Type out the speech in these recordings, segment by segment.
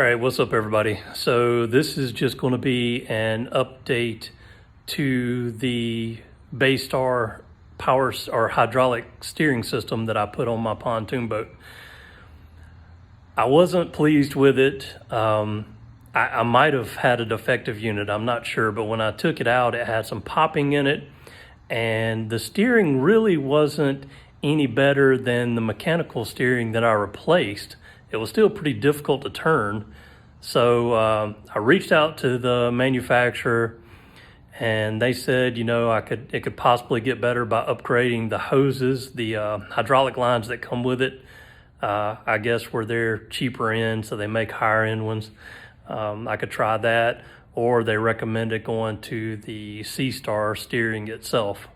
right, what's up everybody? So this is just going to be an update to the Baystar power or hydraulic steering system that I put on my pontoon boat. I wasn't pleased with it. I might have had a defective unit, I'm not sure, but when I took it out, it had some popping in it, and the steering really wasn't any better than the mechanical steering that I replaced. It was still pretty difficult to turn. So I reached out to the manufacturer, and they said, you know, it could possibly get better by upgrading the hoses, the hydraulic lines that come with it. I guess where they're cheaper end, so they make higher end ones. I could try that, or they recommended going to the Seastar steering itself.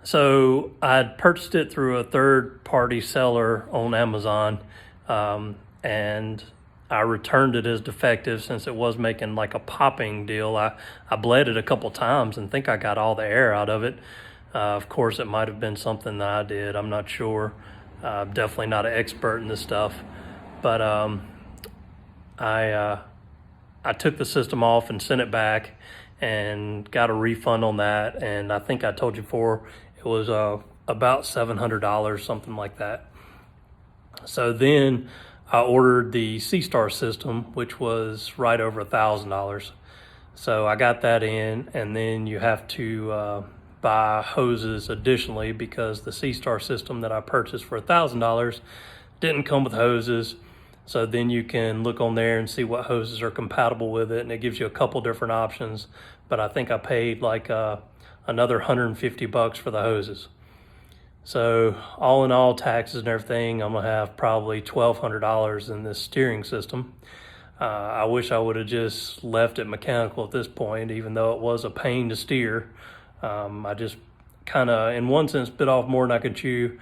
So I purchased it through a third-party seller on Amazon, and I returned it as defective since it was making like a popping deal. I bled it a couple times and think I got all the air out of it. Of course, it might have been something that I did. I'm not sure. I'm definitely not an expert in this stuff. But I took the system off and sent it back and got a refund on that. And I think I told you before, it was about $700, something like that. So then I ordered the Seastar system, which was right over $1,000. So I got that in, and then you have to buy hoses additionally, because the Seastar system that I purchased for $1,000 didn't come with hoses. So then you can look on there and see what hoses are compatible with it, and it gives you a couple different options. But I think I paid like another $150 for the hoses. So all in all, taxes and everything, I'm gonna have probably $1,200 in this steering system. I wish I would have just left it mechanical at this point, even though it was a pain to steer. I just kind of, in one sense, bit off more than I could chew.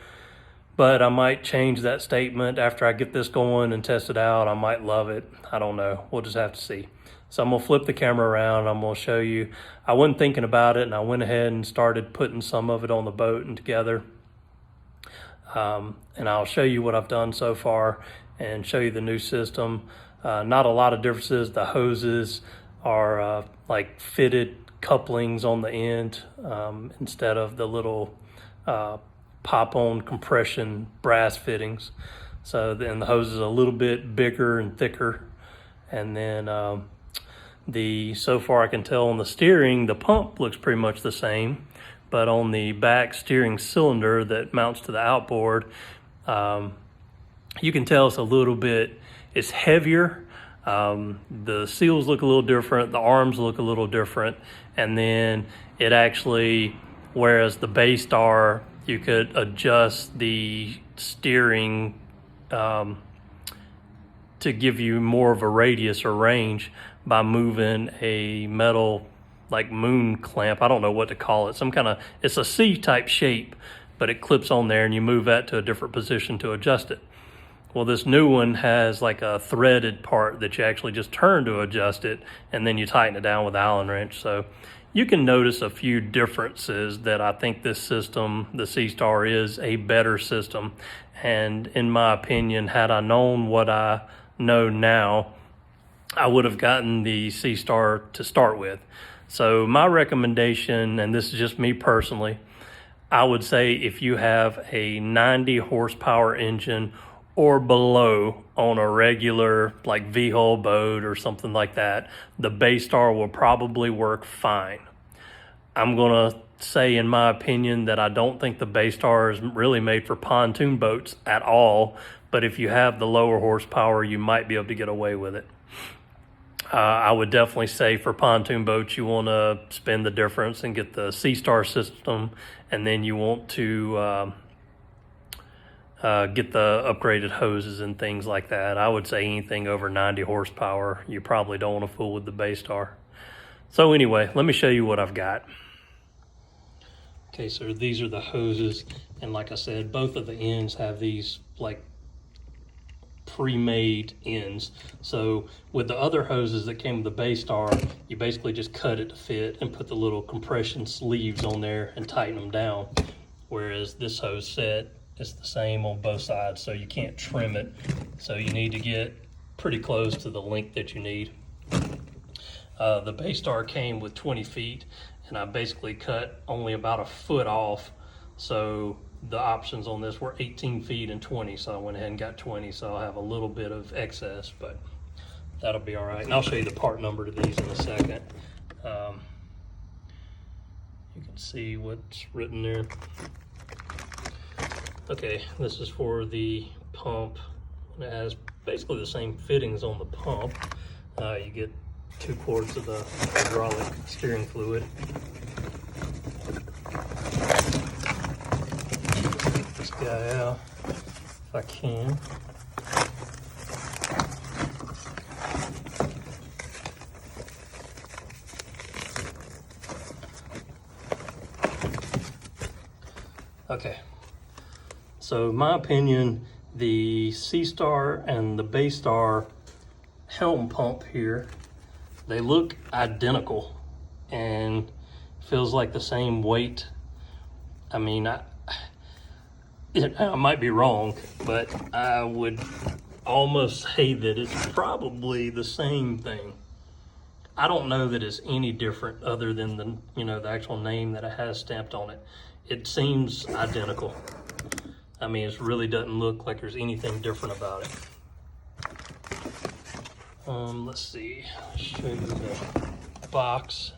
But I might change that statement after I get this going and test it out. I might love it. I don't know. We'll just have to see. So I'm gonna flip the camera around. I'm gonna show you. I wasn't thinking about it, and I went ahead and started putting some of it on the boat and together. And I'll show you what I've done so far and show you the new system. Not a lot of differences. The hoses are like fitted couplings on the end instead of the little pop-on compression brass fittings. So then the hose is a little bit bigger and thicker. And then so far I can tell on the steering, the pump looks pretty much the same, but on the back steering cylinder that mounts to the outboard, you can tell it's a little bit, it's heavier. The seals look a little different, the arms look a little different, and then it actually, whereas the Baystar, you could adjust the steering to give you more of a radius or range by moving a metal like moon clamp. I don't know what to call it. Some kind of, it's a C-type shape, but it clips on there and you move that to a different position to adjust it. Well, this new one has like a threaded part that you actually just turn to adjust it, and then you tighten it down with an Allen wrench. So you can notice a few differences that I think this system, the Seastar, is a better system. And in my opinion, had I known what I know now, I would have gotten the Seastar to start with. So my recommendation, and this is just me personally, I would say if you have a 90 horsepower engine or below on a regular like V-hull boat or something like that, the Baystar will probably work fine. I'm gonna say, in my opinion, that I don't think the Baystar is really made for pontoon boats at all, but if you have the lower horsepower, you might be able to get away with it. I would definitely say for pontoon boats, you want to spend the difference and get the Seastar system, and then you want to get the upgraded hoses and things like that. I would say anything over 90 horsepower, you probably don't want to fool with the Baystar. So anyway, let me show you what I've got. Okay, so these are the hoses, and like I said, both of the ends have these like pre-made ends. So with the other hoses that came with the Baystar, you basically just cut it to fit and put the little compression sleeves on there and tighten them down. Whereas this hose set, it's the same on both sides, so you can't trim it. So you need to get pretty close to the length that you need. The Baystar came with 20 feet, and I basically cut only about a foot off. So the options on this were 18 feet and 20, so I went ahead and got 20, so I'll have a little bit of excess, but that'll be all right. And I'll show you the part number to these in a second. You can see what's written there. Okay, this is for the pump. It has basically the same fittings on the pump. You get 2 quarts of the hydraulic steering fluid. Get this guy out if I can. Okay, so in my opinion, the Seastar and the Baystar helm pump here, they look identical and feels like the same weight. I mean, I might be wrong, but I would almost say that it's probably the same thing. I don't know that it's any different other than the, the actual name that it has stamped on it. It seems identical. I mean, it really doesn't look like there's anything different about it. Let's see, I'll show you the box.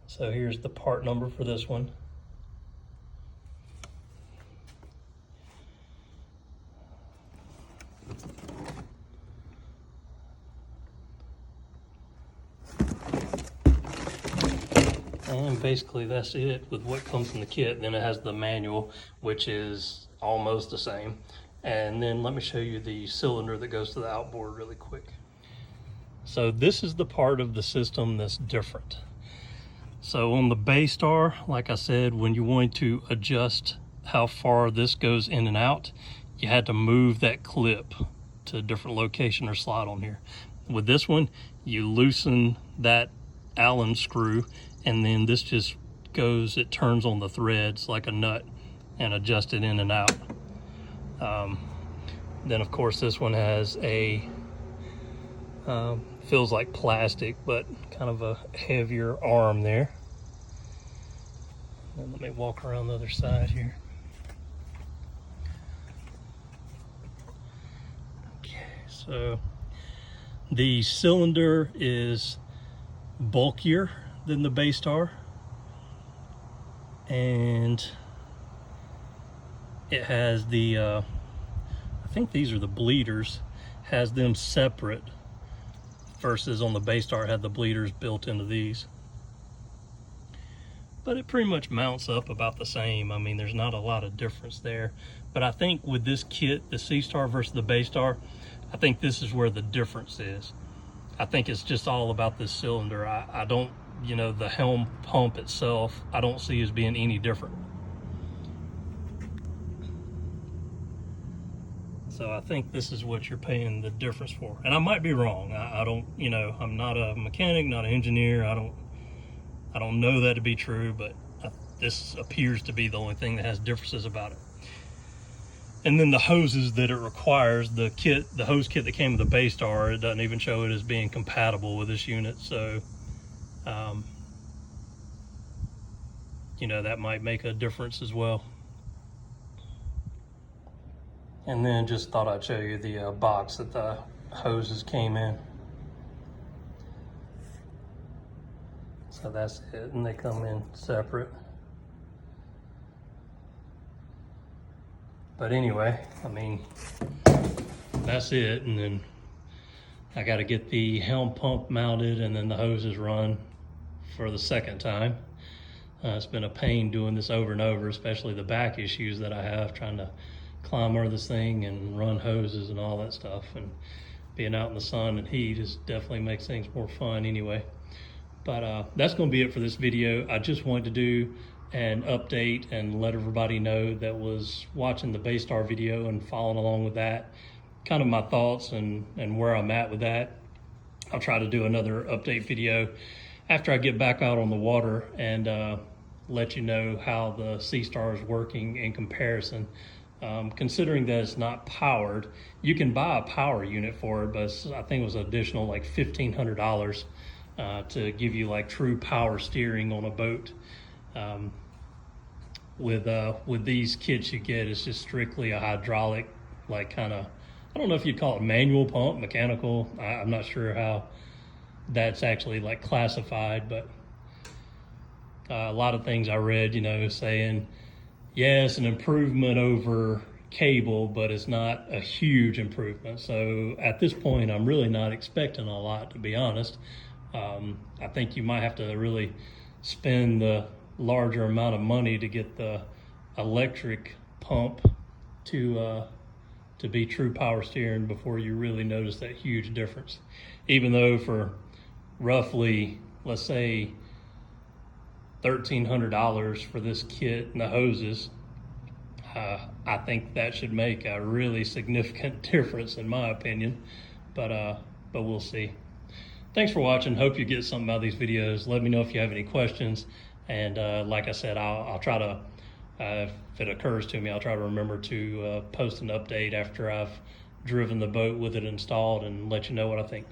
So here's the part number for this one. And basically that's it with what comes in the kit. Then it has the manual, which is almost the same. And then let me show you the cylinder that goes to the outboard really quick. So this is the part of the system that's different. So on the Baystar, like I said, when you want to adjust how far this goes in and out, you had to move that clip to a different location or slot on here. With this one, you loosen that Allen screw, and then this just goes, it turns on the threads like a nut and adjusts it in and out. Then of course this one has a, feels like plastic, but kind of a heavier arm there. And let me walk around the other side here. Okay, so the cylinder is bulkier than the Baystar, and it has the I think these are the bleeders, has them separate, versus on the Baystar it had the bleeders built into these. But it pretty much mounts up about the same. I mean, there's not a lot of difference there, but I think with this kit, the Seastar versus the Baystar, I think this is where the difference is. I think it's just all about this cylinder. I don't, the helm pump itself, I don't see as being any different. So I think this is what you're paying the difference for. And I might be wrong. I don't, I'm not a mechanic, not an engineer. I don't know that to be true, but this appears to be the only thing that has differences about it. And then the hoses that it requires, the hose kit that came with the Baystar, it doesn't even show it as being compatible with this unit. So, that might make a difference as well. And then just thought I'd show you the box that the hoses came in. So that's it, and they come in separate. But anyway, I mean, that's it. And then I got to get the helm pump mounted and then the hoses run for the second time. It's been a pain doing this over and over, especially the back issues that I have, trying to climb over this thing and run hoses and all that stuff. And being out in the sun and heat definitely makes things more fun anyway. But that's going to be it for this video. I just wanted to do an update and let everybody know that was watching the Baystar video and following along with that, kind of my thoughts and where I'm at with that. I'll try to do another update video after I get back out on the water and let you know how the Seastar is working in comparison. considering that it's not powered. You can buy a power unit for it, but I think it was additional like $1,500 to give you like true power steering on a boat. With these kits you get, it's just strictly a hydraulic, like kind of, I don't know if you'd call it manual pump, mechanical. I'm not sure how that's actually like classified, but a lot of things I read, saying, yeah, it's an improvement over cable, but it's not a huge improvement. So at this point, I'm really not expecting a lot, to be honest. I think you might have to really spend the larger amount of money to get the electric pump to be true power steering before you really notice that huge difference. Even though for roughly, let's say, $1,300 for this kit and the hoses, I think that should make a really significant difference in my opinion, but we'll see. Thanks for watching. Hope you get something out of these videos. Let me know if you have any questions, and like I said, I'll try to, if it occurs to me, I'll try to remember to post an update after I've driven the boat with it installed and let you know what I think.